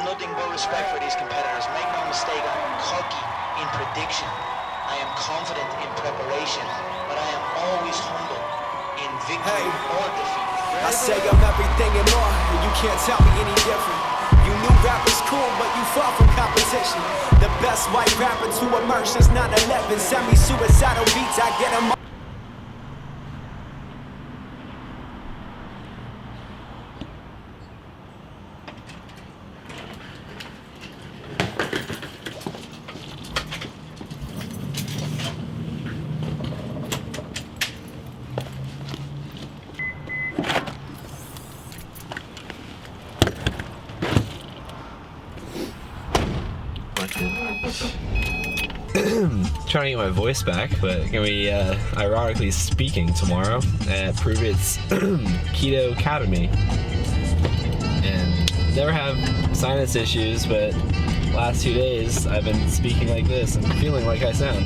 nothing but respect for these competitors. Make no mistake, I am cocky in prediction. I am confident in preparation, but I am always humble in victory or defeat. I say I'm everything and more, and you can't tell me any different. You knew rap was cool, but you far from competition. The best white rapper to emerge since 9/11. Semi-suicidal beats, I get them. Trying to get my voice back, but gonna be ironically speaking tomorrow at Pruvit's KetoKademy, and never have sinus issues, but last 2 days I've been speaking like this and feeling like I sound.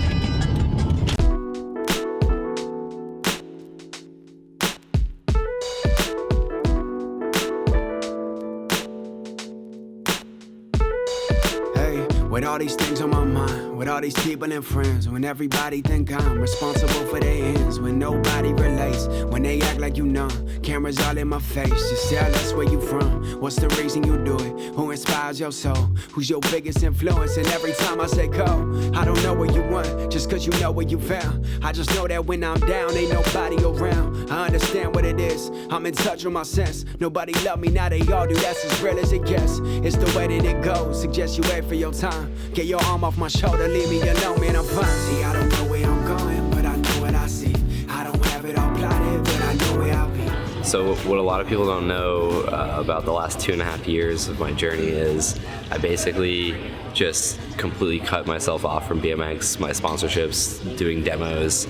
With all these things on my mind, with all these people and friends, when everybody think I'm responsible for their ends, when nobody relates, when they act like you know, cameras all in my face, just tell us where you from, what's the reason you do it, who inspires your soul, who's your biggest influence, and every time I say go, I don't know where you went, just cause you know where you found, I just know that when I'm down, ain't nobody around, I understand what it is, I'm in touch with my sense, nobody love me, now they all do, that's as real as it gets, it's the way that it goes, suggest you wait for your time. Get your arm off my shoulder, leave me alone, man, I'm fine. See, I don't know where I'm going, but I know what I see. I don't have it all plotted, but I know where I'll be. So what a lot of people don't know about the last 2.5 years of my journey is I basically just completely cut myself off from BMX, my sponsorships, doing demos,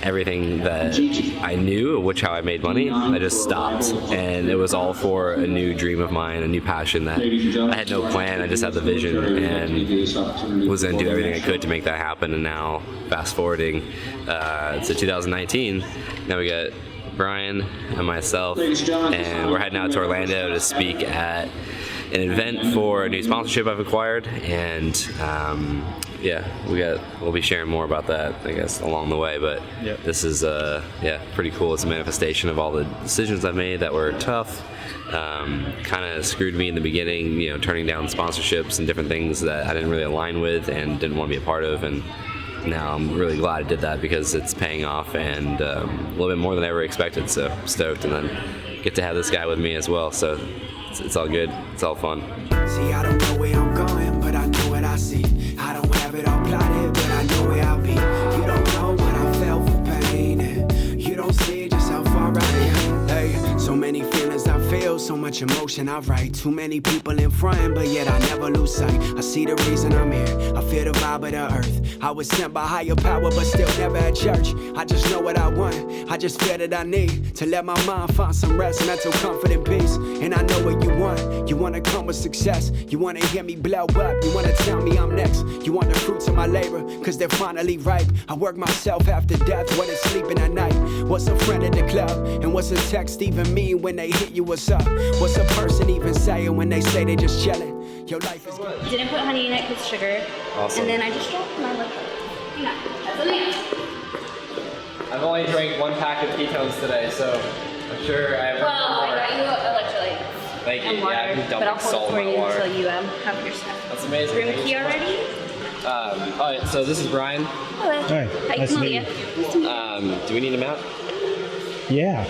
everything that I knew, which how I made money, I just stopped. And it was all for a new dream of mine, a new passion that I had no plan, I just had the vision and was going to do everything I could to make that happen. And now, fast forwarding to 2019, now we got Brian and myself, and we're heading out to Orlando to speak at an event for a new sponsorship I've acquired, and yeah, we'll be sharing more about that, I guess, along the way. But This is pretty cool. It's a manifestation of all the decisions I've made that were tough. Kind of screwed me in the beginning, you know, turning down sponsorships and different things that I didn't really align with and didn't want to be a part of. And now I'm really glad I did that because it's paying off, and a little bit more than I ever expected. So I'm stoked, and then get to have this guy with me as well. So it's all good. It's all fun. See, I don't know where I'm going, but I know what I see. I don't have it all plotted, but I know where I'll be. You don't know what I felt for pain, and you don't see just how far I am. Hey, so many feelings I feel, so much emotion I write. Too many people in front, but yet I never lose sight. I see the reason I'm here. I feel the vibe of the earth. I was sent by higher power, but still never at church. I just know what I want. I just feel that I need to let my mind find some rest, mental comfort and peace. And I know what you want. You wanna come with success. You wanna hear me blow up. You wanna tell me I'm next. You want the fruits of my labor, cause they're finally ripe. I work myself after death, when it's sleeping at night. What's a friend at the club? And what's a text even mean when they hit you? What's up? What's a person even saying when they say they just chilling? Your life is good. Didn't put honey in it because sugar. Awesome. And then I just dropped my liquor. Yeah, that's a man. I've only drank 1 pack of ketones today, so I'm sure I have Well, I got you electrolytes. Thank you. And water, Yeah, I've been but I'll dumping hold salt it for in my you water. until you have your stuff. That's amazing. Room Thank you key so much. already? All right, so this is Brian. Hello. Hi. Hi, Nice to meet Malia. you. Nice to meet you. Do we need a map? Yeah.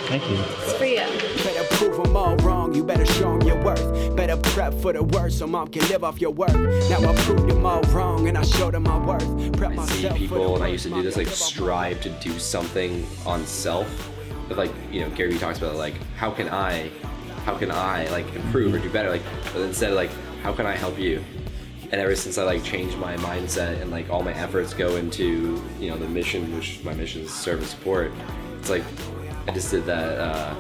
Thank you. It's for you. Better prove them all wrong, you better show them your worth. Better prep for the worst so mom can live off your work. Now I proved them all wrong and I showed them my worth. Prep I see myself for the people, and I used to worst, do this, Mom like can live off my strive to do something on self. But like, you know, Gary Vee talks about like, how can I like improve or do better? Like, but instead of like, how can I help you? And ever since I like changed my mindset and like all my efforts go into, you know, the mission, which my mission is to serve and support. It's like, I just did that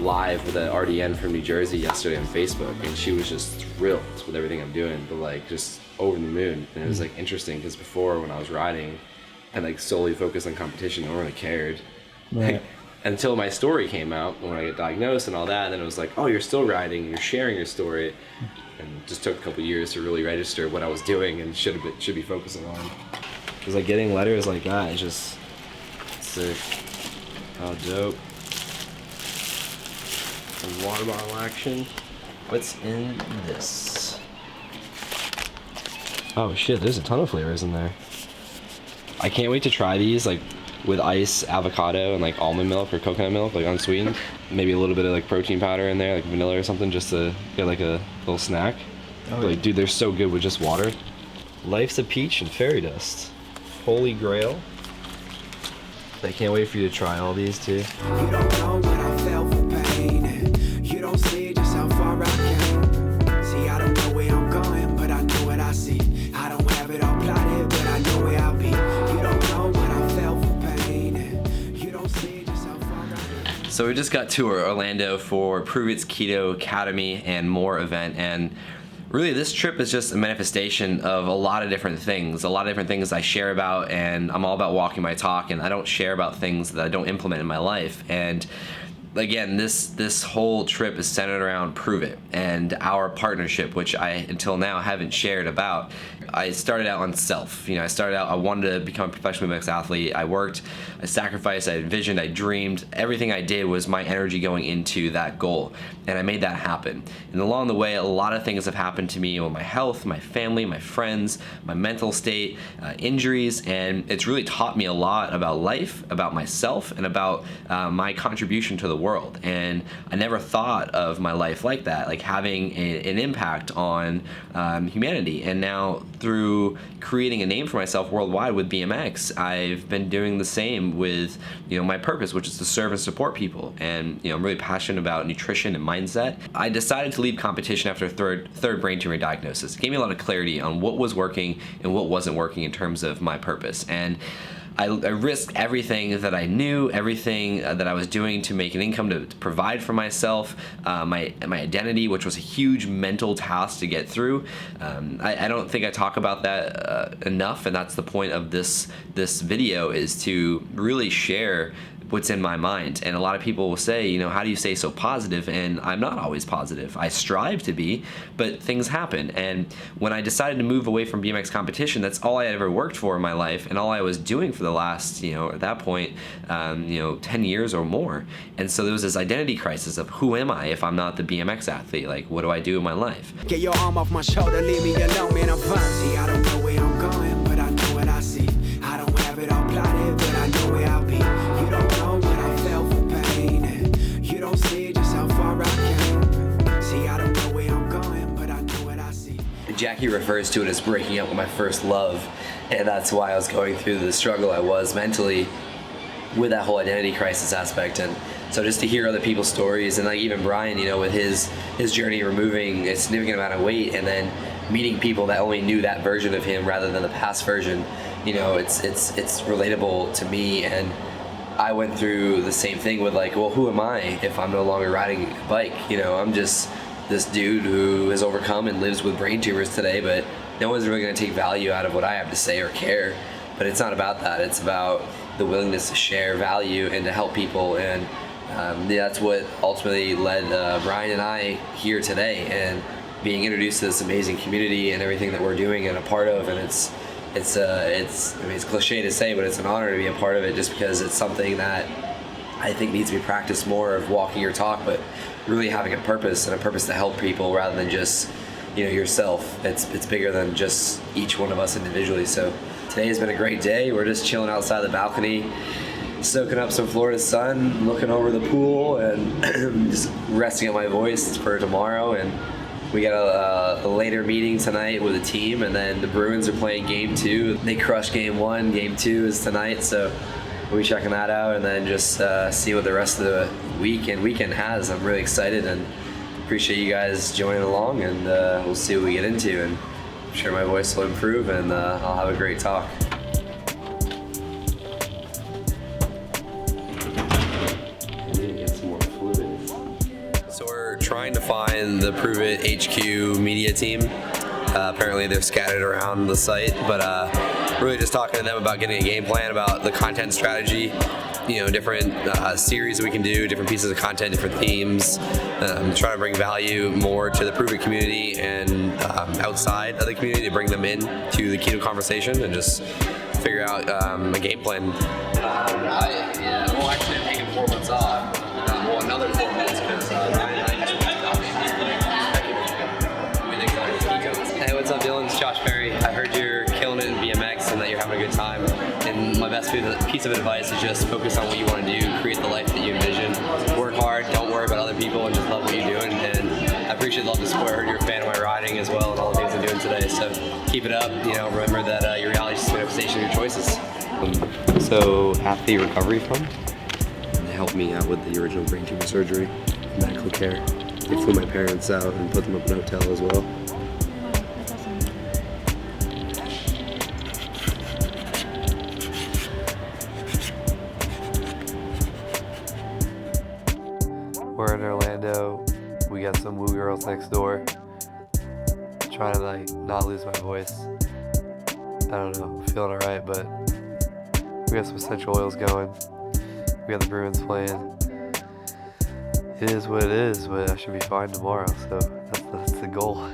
live with an RDN from New Jersey yesterday on Facebook, and she was just thrilled with everything I'm doing, but like just over the moon. And it was like interesting because before when I was riding and like solely focused on competition, no one really cared. Right. And until my story came out when I got diagnosed and all that. And then it was like, oh, you're still riding, you're sharing your story. And it just took a couple years to really register what I was doing and should be focusing on. Because like getting letters like that is just sick. Oh, dope. Some water bottle action. What's in this? Oh shit, there's a ton of flavors in there. I can't wait to try these like with ice, avocado, and like almond milk or coconut milk, like unsweetened. Maybe a little bit of like protein powder in there, like vanilla or something, just to get like a little snack. Oh, like, dude, they're so good with just water. Life's a peach and fairy dust. Holy grail. I can't wait for you to try all these too. You don't know what I felt for pain, and you don't see just how far I came. See, I don't know where I'm going, but I know what I see. I don't have it all plotted, but I know where I'll be. You don't know what I felt for pain, and you don't see just how far I came. So we just got to Orlando for Pruvit's KetoKademy and more event, and really this trip is just a manifestation of a lot of different things I share about, and I'm all about walking my talk, and I don't share about things that I don't implement in my life. And again, this whole trip is centered around Pruvit and our partnership, which I until now haven't shared about. I started out on self. I wanted to become a professional BMX athlete. I worked, I sacrificed, I envisioned, I dreamed. Everything I did was my energy going into that goal, and I made that happen. And along the way, a lot of things have happened to me with my health, my family, my friends, my mental state, injuries, and it's really taught me a lot about life, about myself, and about my contribution to the world. And I never thought of my life like that, like having an impact on humanity. And now through creating a name for myself worldwide with BMX, I've been doing the same with my purpose, which is to serve and support people. And I'm really passionate about nutrition and mindset. I decided to leave competition after third brain tumor diagnosis. It gave me a lot of clarity on what was working and what wasn't working in terms of my purpose. And I risked everything that I knew, everything that I was doing to make an income to provide for myself, my identity, which was a huge mental task to get through. I don't think I talk about that enough, and that's the point of this video, is to really share what's in my mind. And a lot of people will say, how do you stay so positive? And I'm not always positive. I strive to be, but things happen. And when I decided to move away from BMX competition, that's all I had ever worked for in my life, and all I was doing for the last, at that point, 10 years or more. And so there was this identity crisis of, who am I if I'm not the BMX athlete? Like, what do I do in my life? Get your arm off my shoulder, leave me alone, man, I'm fine. See, I don't know where I'm going, but I know what I see. I don't have it all plotted, but I know where I'll be. You don't know what I felt for pain, and you don't see just how far I came. See, I don't know where I'm going, but I know what I see. Jackie refers to it as breaking up with my first love, and that's why I was going through the struggle I was mentally with that whole identity crisis aspect. And so just to hear other people's stories, and like even Brian, with his journey removing a significant amount of weight, and then meeting people that only knew that version of him rather than the past version, it's relatable to me. And I went through the same thing with like, well, who am I if I'm no longer riding a bike? I'm just this dude who has overcome and lives with brain tumors today, but no one's really going to take value out of what I have to say or care. But it's not about that. It's about the willingness to share value and to help people. And that's what ultimately led Brian and I here today, and being introduced to this amazing community and everything that we're doing and a part of. And it's cliche to say, but it's an honor to be a part of it, just because it's something that I think needs to be practiced more, of walking your talk, but really having a purpose, and a purpose to help people rather than just yourself. It's bigger than just each one of us individually. So today has been a great day. We're just chilling outside the balcony, soaking up some Florida sun, looking over the pool, and just resting on my voice for tomorrow. And we got a later meeting tonight with the team, and then the Bruins are playing game 2. They crushed game 1. Game 2 is tonight, so we'll be checking that out, and then just see what the rest of the weekend has. I'm really excited and appreciate you guys joining along, and we'll see what we get into, and I'm sure my voice will improve, and I'll have a great talk. So we're trying to find the Pruvit HQ media team. Apparently they're scattered around the site, but really just talking to them about getting a game plan, about the content strategy, different series that we can do, different pieces of content, different themes, try to bring value more to the Pruvit community and outside of the community to bring them in to the keto conversation and just figure out a game plan. Well, actually, I'm taking 4 months off. Well, another 4 months because Ryan and I just went to Hey, what's up, Dylan? It's Josh Perry. I heard you're killing it in BMX and that you're having a good time. And my best piece of advice is just focus on what you want to do, create the life that you envision. Work hard, don't worry about other people, and just love what you're doing. And I appreciate the support. I heard you're a fan of my riding as well and all the things I'm doing today. So keep it up. Remember that your reality is just a manifestation of your choices. So athlete recovery fund? They helped me out with the original brain tumor surgery, medical care. They flew my parents out and put them up in a hotel as well. We're in Orlando. We got some woo girls next door. Trying to not lose my voice. I don't know, feeling alright, but we got some essential oils going. We got the Bruins playing. It is what it is, but I should be fine tomorrow, so that's the goal.